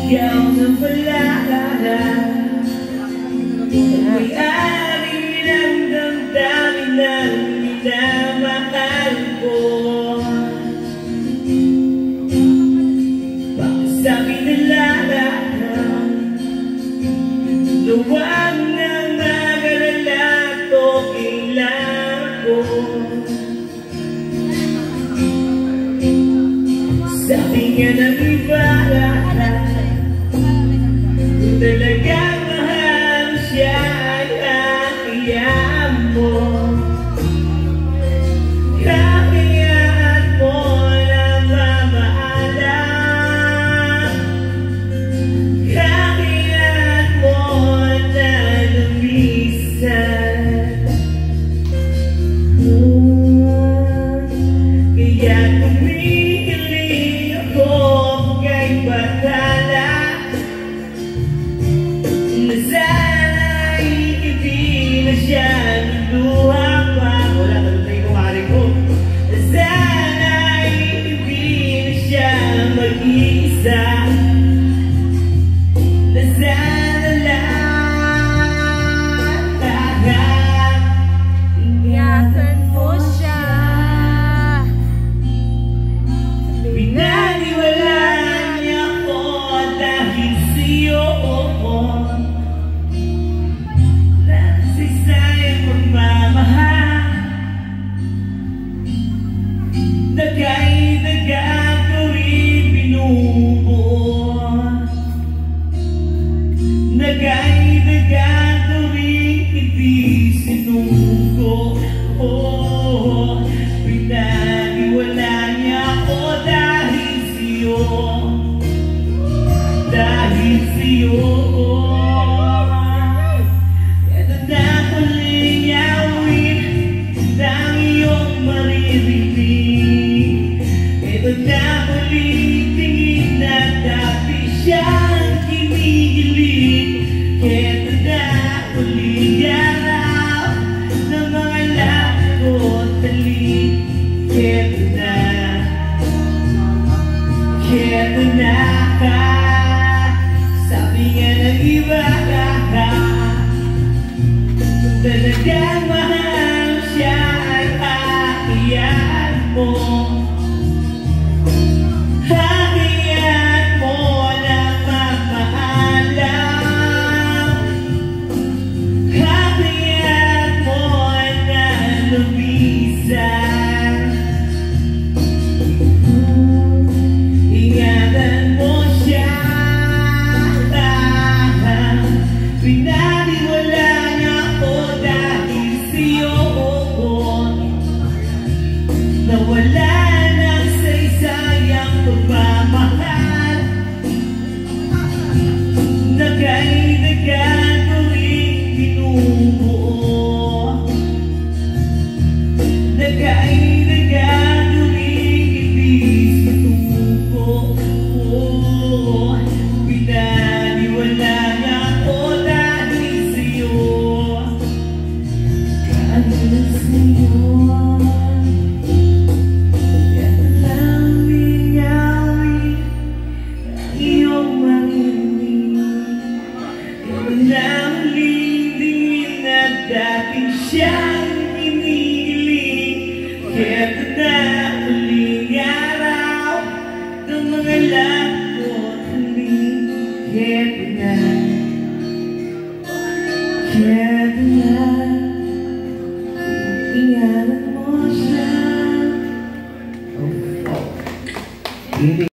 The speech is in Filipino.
Ikaw na pala may-ari ng damdamin ng minamahal ko. Bakit sabi nila luwag na mag-alala to kailangan ko. Sabi nga ng iba talagang mahal siya ay akiyaan mo. Kakayaan mo na mamaalam, kakayaan mo na lumisan. Kaya tumigiling ako kay batala na sana'y hindi na siya luha pa. Wala ka tayo kumari ko. Na sana'y hindi na siya mag-iisa. Na sana lang ingatan mo siya. Pinaniwalaan niya ko dahil sa'yo nagay-dagang tuwing binubuo. Nagay-dagang tuwing hindi sinugo. Pinaniwala niya ako dahil sa'yo. Dahil sa'yo. Ito na huling awit ng iyong maririnig. Ito na ulit tingin na dati siyang kinigilig. Ito na ulit araw ng mga lahat ko talik. Ito na sabi nga ng iba talagang mahal siya ay akiyaan mo. Hakiyaan mo na mamaalam, hakiyaan mo na lumisan. Ingatan mo siya. Pinaniwala niya ako dahil sa'yo nawala ng saysayang pagmamahal. Nagay-dagan tuwing binubuo. Nagay-dagan tuwing hindi sinugo. Pinaniwala niya ako dahil sa'yo. Dahil sa'yo. Dating siyang iniiling. Ito na uling araw ng mga lakot huling. Ito na ingatan mo siya.